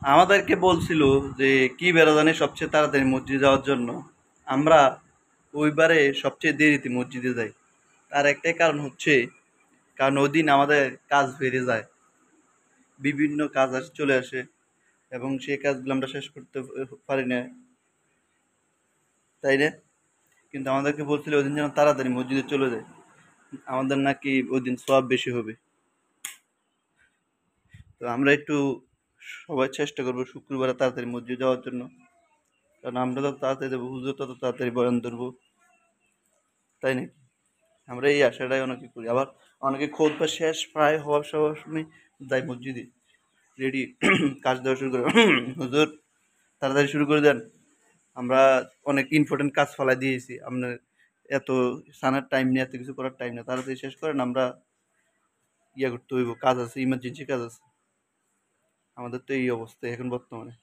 আমাদেরকে বলছিল যে কি বেরোজানি সবচেয়ে তাড়াতাড়ি মসজিদে যাওয়ার জন্য। আমরা ওইবারে সবচেয়ে দেরিতে মসজিদে যাই। তার একটাই কারণ হচ্ছে, কারণ ওই দিন আমাদের কাজ বেড়ে যায়, বিভিন্ন কাজ চলে আসে এবং সেই কাজগুলো আমরা শেষ করতে পারি না, তাই না? কিন্তু আমাদেরকে বলছিল ওই দিন যেন তাড়াতাড়ি মসজিদে চলে যায়, আমাদের নাকি ওই দিন সওয়াব বেশি হবে। তো আমরা একটু সবাই চেষ্টা করবো শুক্রবারে তাড়াতাড়ি মসজিদ যাওয়ার জন্য, কারণ আমরা যত তাড়াতাড়ি যাবো হুজুর তত তাড়াতাড়ি বয়ান ধরবো, তাই নাকি? আমরা এই আশাটাই অনেকে করি। আবার অনেকে খোদবা শেষ প্রায় হওয়ার সময় যায় মসজিদে, রেডি কাজ দেওয়া শুরু করে হুজুর তাড়াতাড়ি শুরু করে দেন, আমরা অনেক ইম্পর্টেন্ট কাজ ফেলাই দিয়েছি, আপনার এত সানার টাইম নেই, এত কিছু করার টাইম নেই, তাড়াতাড়ি শেষ করেন, আমরা ইয়া করতে হইব, কাজ আছে, ইমার্জেন্সি কাজ আছে। আমাদের তো এই অবস্থা এখন বর্তমানে।